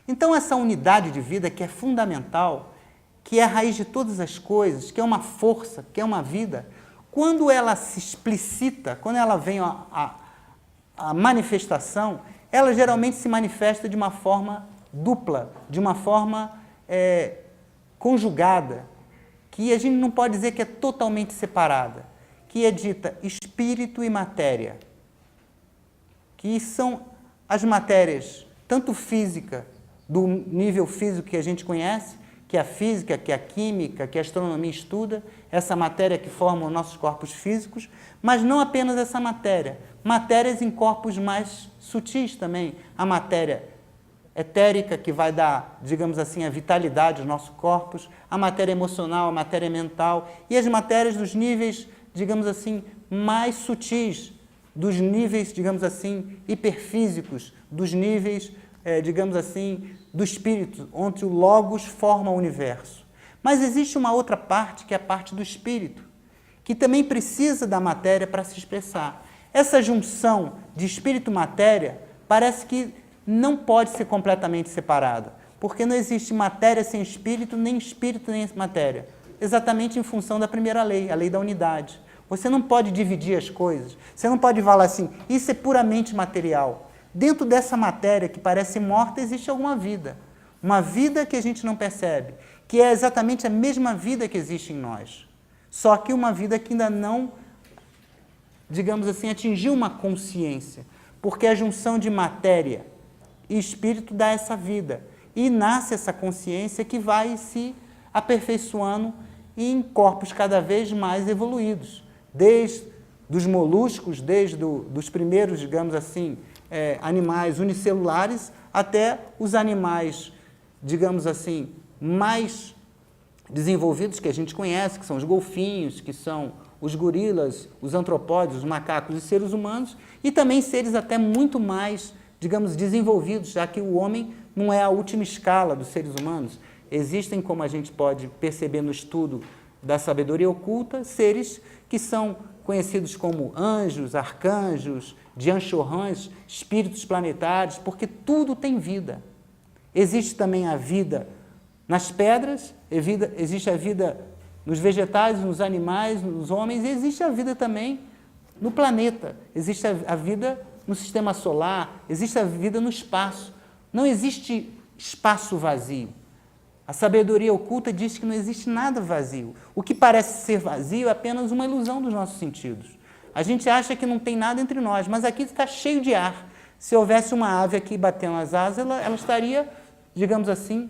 Então, essa unidade de vida que é fundamental, que é a raiz de todas as coisas, que é uma força, que é uma vida, quando ela se explicita, quando ela vem a manifestação, ela geralmente se manifesta de uma forma dupla, de uma forma conjugada, que a gente não pode dizer que é totalmente separada, que é dita espírito e matéria, que são as matérias, tanto física, do nível físico que a gente conhece, que é a física, que é a química, que a astronomia estuda, essa matéria que forma os nossos corpos físicos, mas não apenas essa matéria, matérias em corpos mais sutis também, a matéria etérica, que vai dar, digamos assim, a vitalidade aos nossos corpos, a matéria emocional, a matéria mental, e as matérias dos níveis, digamos assim, mais sutis, dos níveis, digamos assim, hiperfísicos, dos níveis, digamos assim, do espírito, onde o Logos forma o universo. Mas existe uma outra parte, que é a parte do espírito, que também precisa da matéria para se expressar. Essa junção de espírito e matéria parece que não pode ser completamente separada, porque não existe matéria sem espírito, nem espírito nem matéria, exatamente em função da primeira lei, a lei da unidade. Você não pode dividir as coisas, você não pode falar assim, isso é puramente material. Dentro dessa matéria que parece morta, existe alguma vida. Uma vida que a gente não percebe, que é exatamente a mesma vida que existe em nós. Só que uma vida que ainda não, digamos assim, atingiu uma consciência. Porque a junção de matéria e espírito dá essa vida. E nasce essa consciência que vai se aperfeiçoando em corpos cada vez mais evoluídos. Desde os moluscos, desde os primeiros, digamos assim, animais unicelulares, até os animais, digamos assim, mais desenvolvidos que a gente conhece, que são os golfinhos, que são os gorilas, os antropóides, os macacos e seres humanos, e também seres até muito mais, digamos, desenvolvidos, já que o homem não é a última escala dos seres humanos. Existem, como a gente pode perceber no estudo da sabedoria oculta, seres que são conhecidos como anjos, arcanjos, Dianchorãs, espíritos planetários, porque tudo tem vida. Existe também a vida nas pedras, existe a vida nos vegetais, nos animais, nos homens, e existe a vida também no planeta. Existe a vida no sistema solar, existe a vida no espaço. Não existe espaço vazio. A sabedoria oculta diz que não existe nada vazio. O que parece ser vazio é apenas uma ilusão dos nossos sentidos. A gente acha que não tem nada entre nós, mas aqui está cheio de ar. Se houvesse uma ave aqui batendo as asas, ela estaria, digamos assim,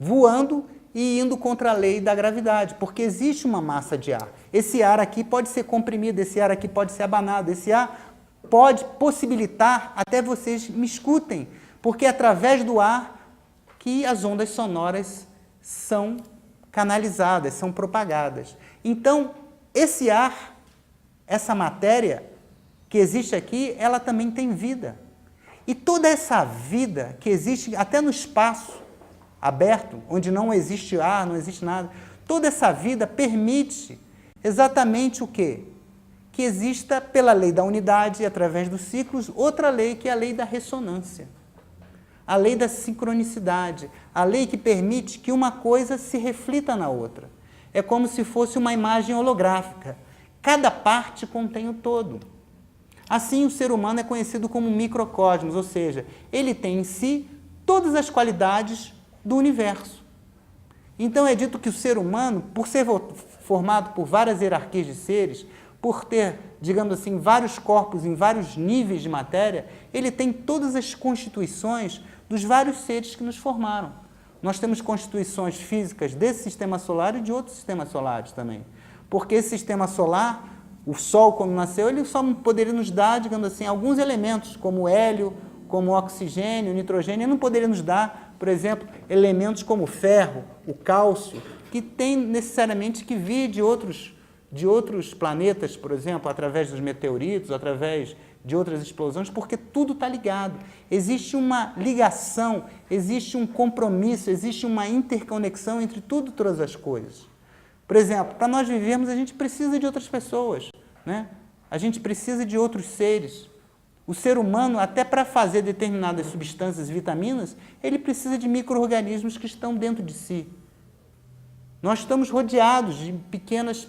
voando e indo contra a lei da gravidade, porque existe uma massa de ar. Esse ar aqui pode ser comprimido, esse ar aqui pode ser abanado, esse ar pode possibilitar até vocês me escutem, porque é através do ar que as ondas sonoras são canalizadas, são propagadas. Então, esse ar, essa matéria que existe aqui, ela também tem vida. E toda essa vida que existe até no espaço aberto, onde não existe ar, não existe nada, toda essa vida permite exatamente o quê? Que exista, pela lei da unidade, através dos ciclos, outra lei, que é a lei da ressonância. A lei da sincronicidade, a lei que permite que uma coisa se reflita na outra. É como se fosse uma imagem holográfica. Cada parte contém o todo. Assim, o ser humano é conhecido como microcosmos, ou seja, ele tem em si todas as qualidades do universo. Então, é dito que o ser humano, por ser formado por várias hierarquias de seres, por ter, digamos assim, vários corpos em vários níveis de matéria, ele tem todas as constituições dos vários seres que nos formaram. Nós temos constituições físicas desse sistema solar e de outros sistemas solares também. Porque esse sistema solar, o Sol, quando nasceu, ele só poderia nos dar, digamos assim, alguns elementos, como hélio, como oxigênio, nitrogênio, ele não poderia nos dar, por exemplo, elementos como o ferro, o cálcio, que tem necessariamente que vir de outros planetas, por exemplo, através dos meteoritos, através de outras explosões, porque tudo está ligado. Existe uma ligação, existe um compromisso, existe uma interconexão entre tudo e todas as coisas. Por exemplo, para nós vivermos, a gente precisa de outras pessoas, né? A gente precisa de outros seres. O ser humano, até para fazer determinadas substâncias e vitaminas, ele precisa de micro-organismos que estão dentro de si. Nós estamos rodeados de pequenos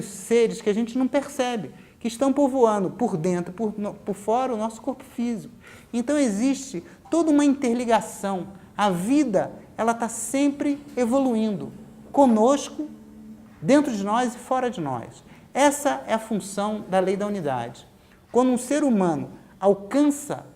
seres que a gente não percebe, que estão povoando por dentro, por fora, o nosso corpo físico. Então, existe toda uma interligação. A vida, ela está sempre evoluindo, conosco, dentro de nós e fora de nós. Essa é a função da lei da unidade. Quando um ser humano alcança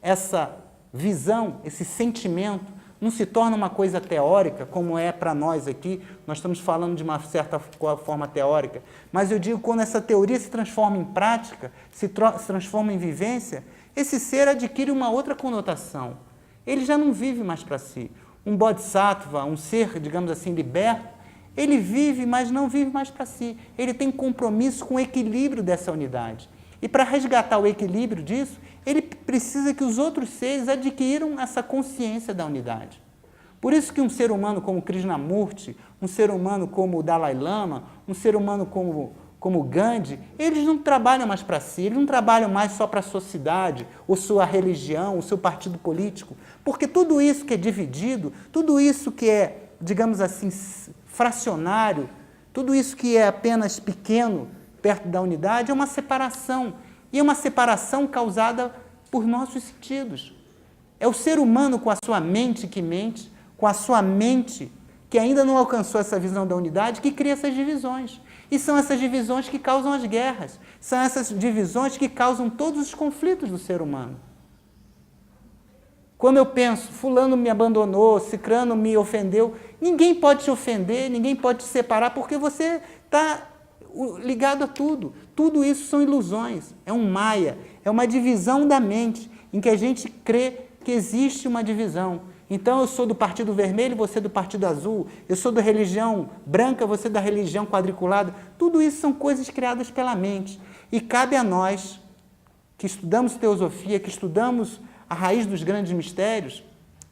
essa visão, esse sentimento, não se torna uma coisa teórica, como é para nós aqui, nós estamos falando de uma certa forma teórica, mas eu digo, quando essa teoria se transforma em prática, se transforma em vivência, esse ser adquire uma outra conotação. Ele já não vive mais para si. Um bodhisattva, um ser, digamos assim, liberto, ele vive, mas não vive mais para si. Ele tem compromisso com o equilíbrio dessa unidade. E para resgatar o equilíbrio disso, ele precisa que os outros seres adquiram essa consciência da unidade. Por isso que um ser humano como Krishnamurti, um ser humano como o Dalai Lama, um ser humano como Gandhi, eles não trabalham mais para si, eles não trabalham mais só para a sociedade, ou sua religião, o seu partido político, porque tudo isso que é dividido, tudo isso que é, digamos assim, fracionário, tudo isso que é apenas pequeno, perto da unidade, é uma separação. E é uma separação causada por nossos sentidos. É o ser humano com a sua mente que mente, com a sua mente que ainda não alcançou essa visão da unidade, que cria essas divisões. E são essas divisões que causam as guerras. São essas divisões que causam todos os conflitos do ser humano. Quando eu penso, fulano me abandonou, cicrano me ofendeu, ninguém pode te ofender, ninguém pode te separar, porque você está ligado a tudo. Tudo isso são ilusões, é um maia, é uma divisão da mente, em que a gente crê que existe uma divisão. Então, eu sou do Partido Vermelho, você do Partido Azul, eu sou da religião branca, você da religião quadriculada. Tudo isso são coisas criadas pela mente. E cabe a nós, que estudamos teosofia, que estudamos a raiz dos grandes mistérios,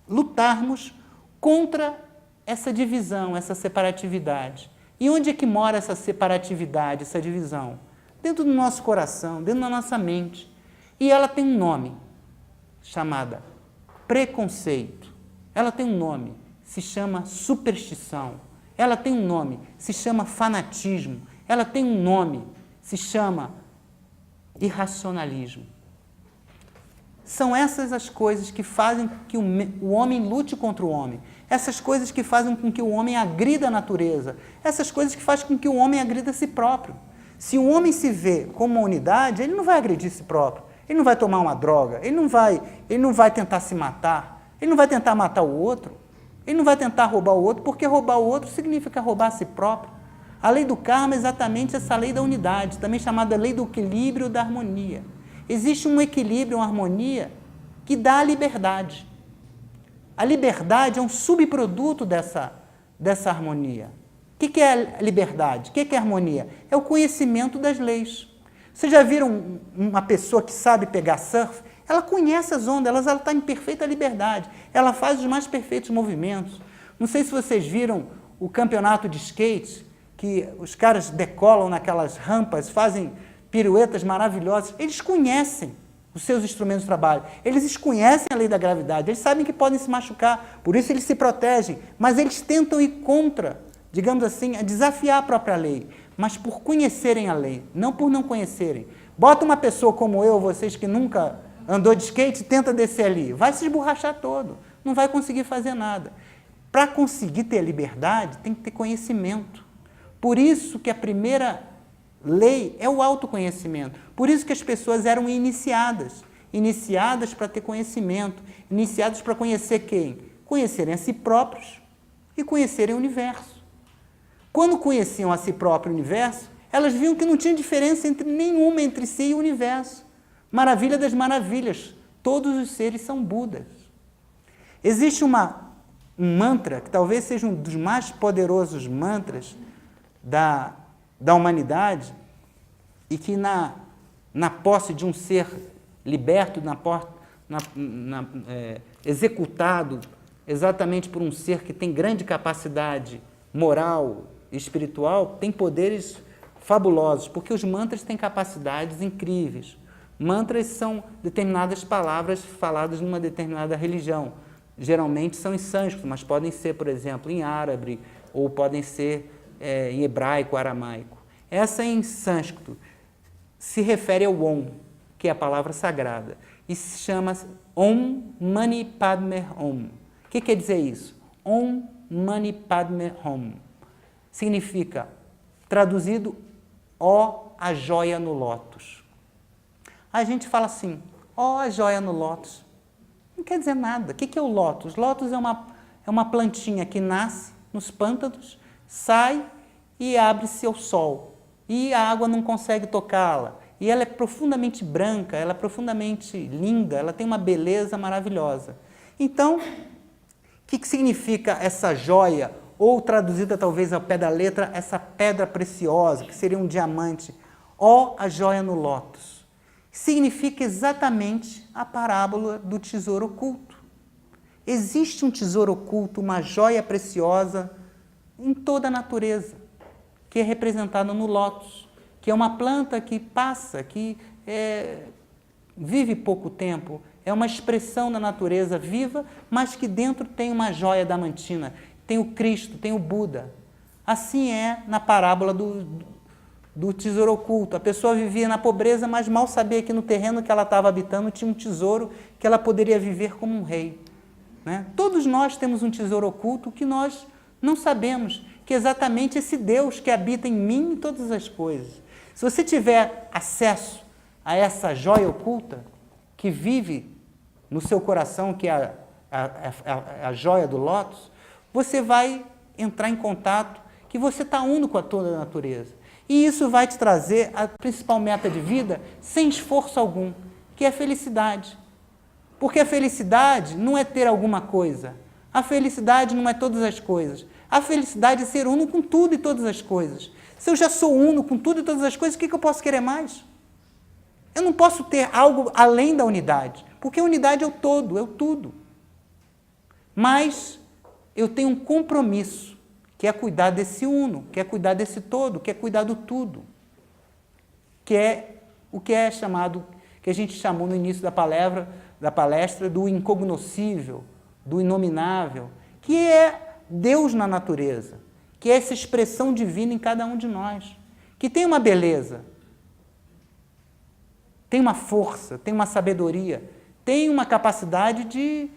lutarmos contra essa divisão, essa separatividade. E onde é que mora essa separatividade, essa divisão? Dentro do nosso coração, dentro da nossa mente. E ela tem um nome, chamada preconceito. Ela tem um nome, se chama superstição. Ela tem um nome, se chama fanatismo. Ela tem um nome, se chama irracionalismo. São essas as coisas que fazem com que o homem lute contra o homem. Essas coisas que fazem com que o homem agrida a natureza. Essas coisas que fazem com que o homem agrida a si próprio. Se o homem se vê como uma unidade, ele não vai agredir a si próprio. Ele não vai tomar uma droga. Ele não vai tentar se matar. Ele não vai tentar matar o outro. Ele não vai tentar roubar o outro, porque roubar o outro significa roubar a si próprio. A lei do karma é exatamente essa lei da unidade, também chamada lei do equilíbrio e da harmonia. Existe um equilíbrio, uma harmonia, que dá a liberdade. A liberdade é um subproduto dessa harmonia. O que é a liberdade? O que é a harmonia? É o conhecimento das leis. Vocês já viram uma pessoa que sabe pegar surf? Ela conhece as ondas, ela está em perfeita liberdade. Ela faz os mais perfeitos movimentos. Não sei se vocês viram o campeonato de skate, que os caras decolam naquelas rampas, fazem piruetas maravilhosas. Eles conhecem os seus instrumentos de trabalho. Eles conhecem a lei da gravidade. Eles sabem que podem se machucar, por isso eles se protegem. Mas eles tentam ir contra, digamos assim, a desafiar a própria lei. Mas por conhecerem a lei, não por não conhecerem. Bota uma pessoa como eu, vocês que nunca andou de skate, tenta descer ali. Vai se esborrachar todo. Não vai conseguir fazer nada. Para conseguir ter a liberdade, tem que ter conhecimento. Por isso que a primeira lei é o autoconhecimento. Por isso que as pessoas eram iniciadas. Iniciadas para ter conhecimento. Iniciadas para conhecer quem? Conhecerem a si próprios e conhecerem o universo. Quando conheciam a si próprio universo, elas viam que não tinha diferença nenhuma entre si e o universo. Maravilha das maravilhas. Todos os seres são Budas. Existe um mantra, que talvez seja um dos mais poderosos mantras da humanidade, e que na posse de um ser liberto, executado exatamente por um ser que tem grande capacidade moral e espiritual, tem poderes fabulosos, porque os mantras têm capacidades incríveis. Mantras são determinadas palavras faladas numa determinada religião. Geralmente são em sânscrito, mas podem ser, por exemplo, em árabe, ou podem ser em hebraico, aramaico. Essa em sânscrito se refere ao Om, que é a palavra sagrada, e se chama Om Mani Padme Hum. O que quer dizer isso? Om Mani Padme Hum. Significa, traduzido, ó a joia no lótus. A gente fala assim, ó a joia no lótus. Não quer dizer nada. O que é o lótus? Lótus é uma plantinha que nasce nos pântanos, sai e abre-se ao sol. E a água não consegue tocá-la. E ela é profundamente branca, ela é profundamente linda, ela tem uma beleza maravilhosa. Então, o que significa essa joia? Ou traduzida talvez ao pé da letra, essa pedra preciosa, que seria um diamante. Ó a joia no lótus. Significa exatamente a parábola do tesouro oculto. Existe um tesouro oculto, uma joia preciosa em toda a natureza, que é representada no lótus, que é uma planta que passa, que vive pouco tempo, é uma expressão da natureza viva, mas que dentro tem uma joia damantina, tem o Cristo, tem o Buda. Assim é na parábola do tesouro oculto. A pessoa vivia na pobreza, mas mal sabia que no terreno que ela estava habitando tinha um tesouro que ela poderia viver como um rei. Né? Todos nós temos um tesouro oculto que nós não sabemos, que é exatamente esse Deus que habita em mim e todas as coisas. Se você tiver acesso a essa joia oculta que vive no seu coração, que é a joia do lótus, você vai entrar em contato que você está uno com toda a natureza. E isso vai te trazer a principal meta de vida sem esforço algum, que é a felicidade. Porque a felicidade não é ter alguma coisa. A felicidade não é todas as coisas. A felicidade é ser uno com tudo e todas as coisas. Se eu já sou uno com tudo e todas as coisas, o que eu posso querer mais? Eu não posso ter algo além da unidade, porque a unidade é o todo, é o tudo. Mas eu tenho um compromisso, que é cuidar desse uno, que é cuidar desse todo, que é cuidar do tudo. Que é o que é chamado, que a gente chamou no início da palestra do incognoscível, do inominável, que é Deus na natureza, que é essa expressão divina em cada um de nós, que tem uma beleza, tem uma força, tem uma sabedoria, tem uma capacidade de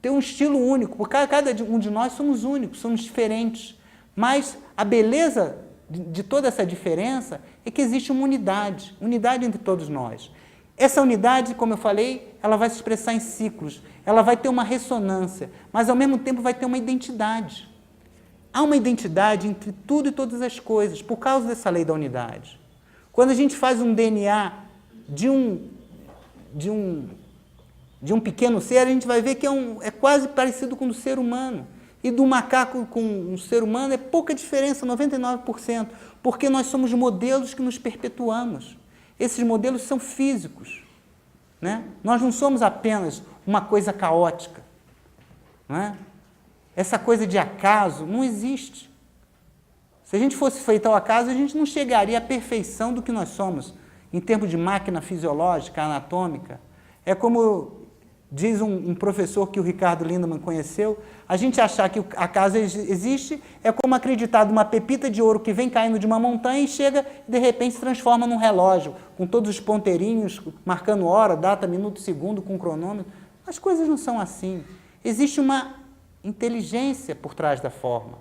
ter um estilo único, porque cada um de nós somos únicos, somos diferentes, mas a beleza de toda essa diferença é que existe uma unidade entre todos nós. Essa unidade, como eu falei, ela vai se expressar em ciclos, ela vai ter uma ressonância, mas ao mesmo tempo vai ter uma identidade. Há uma identidade entre tudo e todas as coisas, por causa dessa lei da unidade. Quando a gente faz um DNA de um pequeno ser, a gente vai ver que é quase parecido com o do ser humano. E do macaco com um ser humano é pouca diferença, 99%, porque nós somos modelos que nos perpetuamos. Esses modelos são físicos. Né? Nós não somos apenas uma coisa caótica. Não é? Essa coisa de acaso não existe. Se a gente fosse feito ao acaso, a gente não chegaria à perfeição do que nós somos, em termos de máquina fisiológica, anatômica. É como diz um professor que o Ricardo Lindemann conheceu, a gente achar que o acaso existe é como acreditar numa pepita de ouro que vem caindo de uma montanha e chega e de repente se transforma num relógio, com todos os ponteirinhos, marcando hora, data, minuto, segundo, com cronômetro. As coisas não são assim. Existe uma inteligência por trás da forma.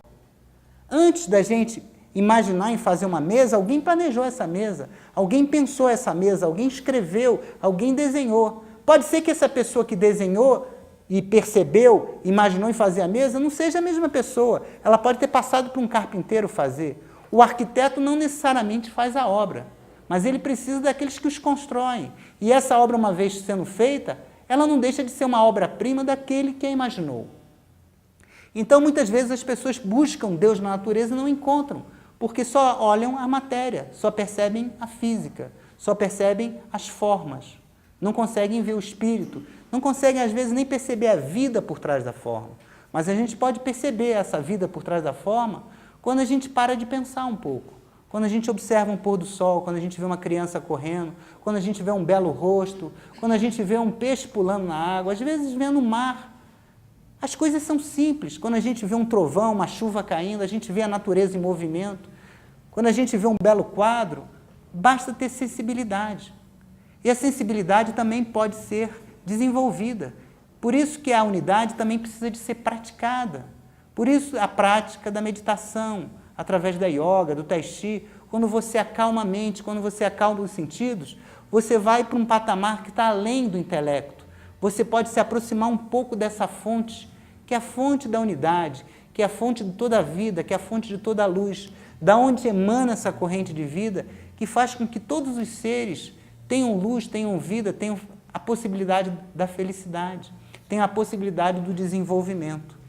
Antes da gente imaginar em fazer uma mesa, alguém planejou essa mesa, alguém pensou essa mesa, alguém escreveu, alguém desenhou. Pode ser que essa pessoa que desenhou e percebeu, imaginou em fazer a mesa, não seja a mesma pessoa. Ela pode ter passado por um carpinteiro fazer. O arquiteto não necessariamente faz a obra, mas ele precisa daqueles que os constroem. E essa obra, uma vez sendo feita, ela não deixa de ser uma obra-prima daquele que a imaginou. Então, muitas vezes, as pessoas buscam Deus na natureza e não encontram, porque só olham a matéria, só percebem a física, só percebem as formas. Não conseguem ver o espírito, não conseguem, às vezes, nem perceber a vida por trás da forma. Mas a gente pode perceber essa vida por trás da forma quando a gente para de pensar um pouco, Quando a gente observa um pôr do sol, quando a gente vê uma criança correndo, quando a gente vê um belo rosto, quando a gente vê um peixe pulando na água, às vezes vendo o mar. As coisas são simples. Quando a gente vê um trovão, uma chuva caindo, a gente vê a natureza em movimento. Quando a gente vê um belo quadro, basta ter sensibilidade. E a sensibilidade também pode ser desenvolvida. Por isso que a unidade também precisa de ser praticada. Por isso a prática da meditação, através da yoga, do tai chi, quando você acalma a mente, quando você acalma os sentidos, você vai para um patamar que está além do intelecto. Você pode se aproximar um pouco dessa fonte, que é a fonte da unidade, que é a fonte de toda a vida, que é a fonte de toda a luz, da onde emana essa corrente de vida, que faz com que todos os seres tenham luz, tenham vida, tenham a possibilidade da felicidade, tenham a possibilidade do desenvolvimento.